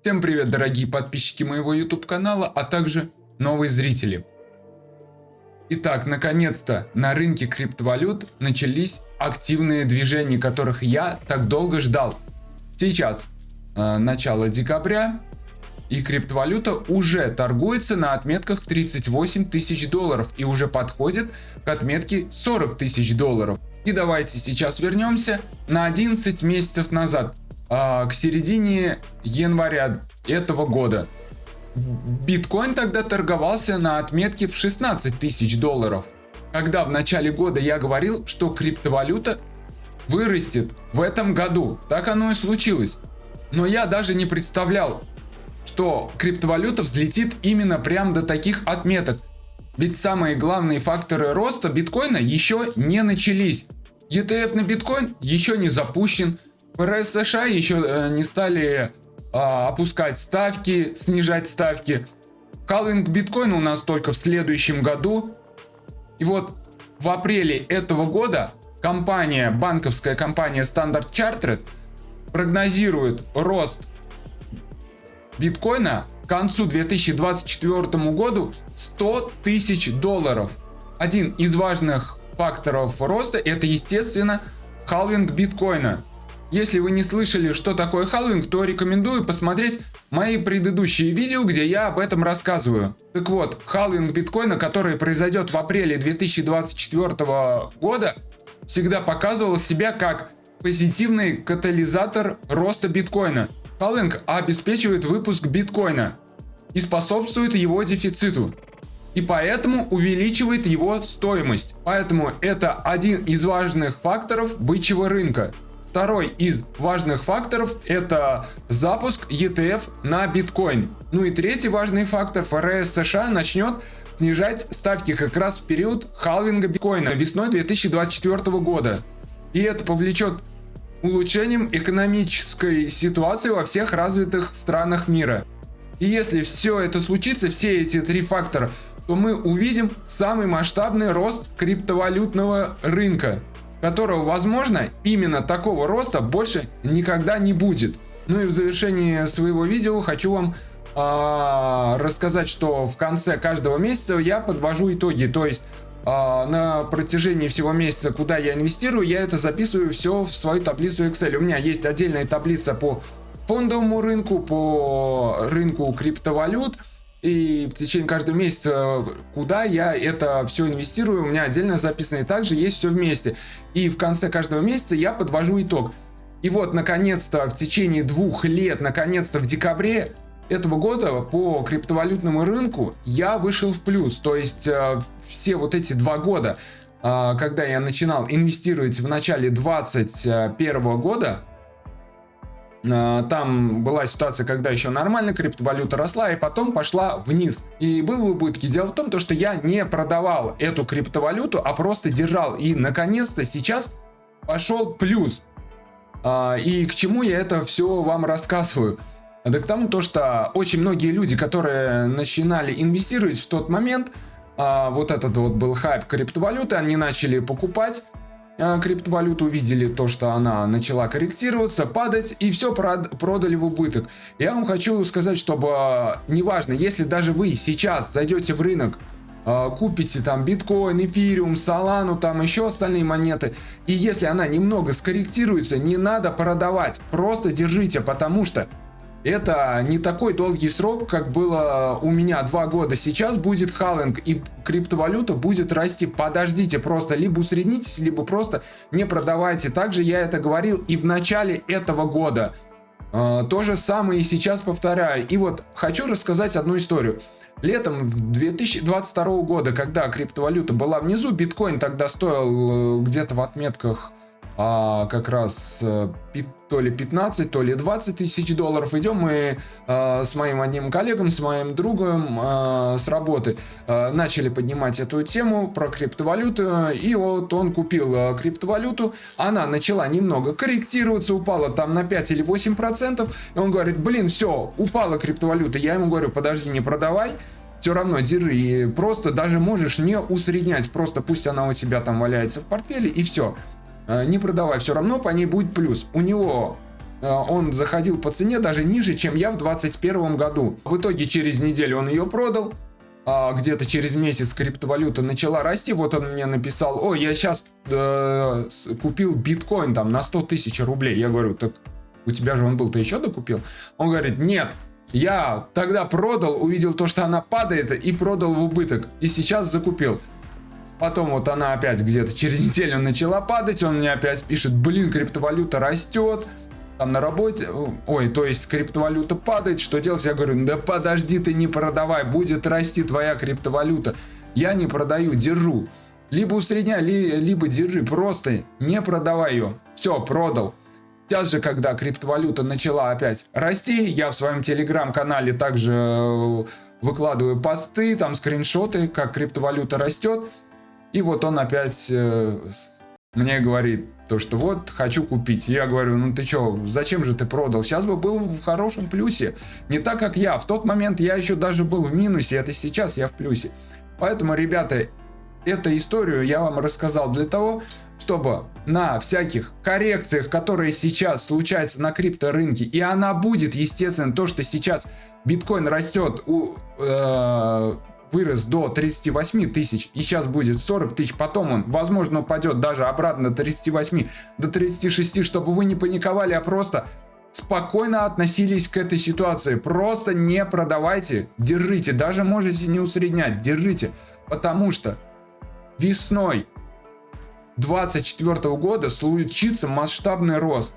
Всем привет, дорогие подписчики моего YouTube канала, а также новые зрители. Итак, наконец-то на рынке криптовалют начались активные движения, которых я так долго ждал. Сейчас начало декабря, и криптовалюта уже торгуется на отметках 38 тысяч долларов и уже подходит к отметке 40 тысяч долларов. И давайте сейчас вернемся на 11 месяцев назад, к середине января этого года. Биткоин тогда торговался на отметке в 16 тысяч долларов. Когда в начале года я говорил, что криптовалюта вырастет в этом году, так оно и случилось. Но я даже не представлял, что криптовалюта взлетит именно прям до таких отметок. Ведь самые главные факторы роста биткоина еще не начались. ETF на биткоин еще не запущен. ФРС США еще не стали опускать ставки, снижать ставки. Халвинг биткоина у нас только в следующем году. И вот в апреле этого года банковская компания Standard Chartered прогнозирует рост биткоина к концу 2024 году 100 тысяч долларов. Один из важных факторов роста — это, естественно, халвинг биткоина. Если вы не слышали, что такое халвинг, то рекомендую посмотреть мои предыдущие видео, где я об этом рассказываю. Так вот, халвинг биткоина, который произойдет в апреле 2024 года, всегда показывал себя как позитивный катализатор роста биткоина. Халвинг обеспечивает выпуск биткоина и способствует его дефициту, и поэтому увеличивает его стоимость. Поэтому это один из важных факторов бычьего рынка. Второй из важных факторов — это запуск ETF на биткоин. Ну и третий важный фактор — ФРС США начнет снижать ставки как раз в период халвинга биткоина весной 2024 года. И это повлечет улучшением экономической ситуации во всех развитых странах мира. И если все это случится, все эти три фактора, то мы увидим самый масштабный рост криптовалютного рынка, которого, возможно, именно такого роста больше никогда не будет. Ну и в завершении своего видео хочу вам рассказать, что в конце каждого месяца я подвожу итоги. То есть на протяжении всего месяца, куда я инвестирую, я это записываю все в свою таблицу Excel. У меня есть отдельная таблица по фондовому рынку, по рынку криптовалют. И в течение каждого месяца, куда я это все инвестирую, у меня отдельно записано. И также есть все вместе. И в конце каждого месяца я подвожу итог. И вот, наконец-то, в течение 2 лет, наконец-то в декабре этого года по криптовалютному рынку я вышел в плюс. То есть все вот эти 2 года, когда я начинал инвестировать в начале 2021 года, там была ситуация, когда еще нормально криптовалюта росла и потом пошла вниз. И был в убытке. Дело в том, что я не продавал эту криптовалюту, а просто держал. И наконец-то сейчас пошел плюс. И к чему я это все вам рассказываю? Да к тому, что очень многие люди, которые начинали инвестировать в тот момент, вот этот вот был хайп криптовалюты, они начали покупать криптовалюту, увидели то, что она начала корректироваться, падать, и все продали в убыток. Я вам хочу сказать, чтобы неважно, если даже вы сейчас зайдете в рынок, купите там биткоин, эфириум, солану, там еще остальные монеты, и если она немного скорректируется, не надо продавать, просто держите, потому что это не такой долгий срок, как было у меня 2 года. Сейчас будет халвинг, и криптовалюта будет расти. Подождите, просто либо усреднитесь, либо просто не продавайте. Также я это говорил и в начале этого года. То же самое и сейчас повторяю. И вот хочу рассказать одну историю. Летом 2022 года, когда криптовалюта была внизу, биткоин тогда стоил где-то в отметках как раз то ли 15, то ли 20 тысяч долларов. Идем мы с моим одним коллегом, с моим другом с работы, начали поднимать эту тему про криптовалюту, и вот он купил криптовалюту, она начала немного корректироваться, упала там на 5 или 8%, и он говорит: блин, все, упала криптовалюта. Я ему говорю: подожди, не продавай, все равно держи, и просто даже можешь не усреднять, просто пусть она у тебя там валяется в портфеле, и все. Не продавай, все равно по ней будет плюс. У него он заходил по цене даже ниже, чем я в 2021 году. В итоге через неделю он ее продал. Где-то через месяц криптовалюта начала расти. Вот он мне написал: ой, я сейчас купил биткоин там на 100 тысяч рублей. Я говорю: так у тебя же он был, ты еще докупил? Он говорит: нет, я тогда продал, увидел то, что она падает, и продал в убыток. И сейчас закупил. Потом вот она опять где-то через неделю начала падать. Он мне опять пишет: блин, криптовалюта растет. Там на работе, ой, то есть криптовалюта падает, что делать? Я говорю: да подожди, ты не продавай, будет расти твоя криптовалюта. Я не продаю, держу. Либо усредняй, либо держи, просто не продавай ее. Все, продал. Сейчас же, когда криптовалюта начала опять расти, я в своем телеграм-канале также выкладываю посты, там скриншоты, как криптовалюта растет. И вот он опять мне говорит, то что вот, хочу купить. Я говорю: ну ты чё, зачем же ты продал? Сейчас бы был в хорошем плюсе. Не так, как я. В тот момент я еще даже был в минусе, это сейчас я в плюсе. Поэтому, ребята, эту историю я вам рассказал для того, чтобы на всяких коррекциях, которые сейчас случаются на крипторынке, и она будет, естественно, то, что сейчас биткоин растет, вырос до 38 тысяч, и сейчас будет 40 тысяч, потом он, возможно, упадет даже обратно до 38, до 36, чтобы вы не паниковали, а просто спокойно относились к этой ситуации. Просто не продавайте, держите, даже можете не усреднять, держите, потому что весной 2024 года случится масштабный рост,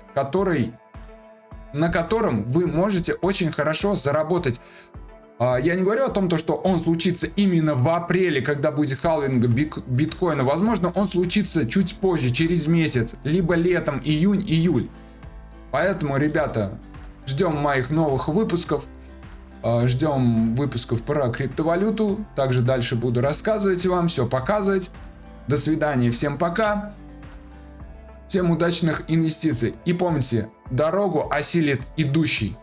на котором вы можете очень хорошо заработать. Я не говорю о том, что он случится именно в апреле, когда будет халвинг биткоина. Возможно, он случится чуть позже, через месяц, либо летом, июнь-июль. Поэтому, ребята, ждем моих новых выпусков. Ждем выпусков про криптовалюту. Также дальше буду рассказывать вам, все показывать. До свидания, всем пока. Всем удачных инвестиций. И помните, дорогу осилит идущий.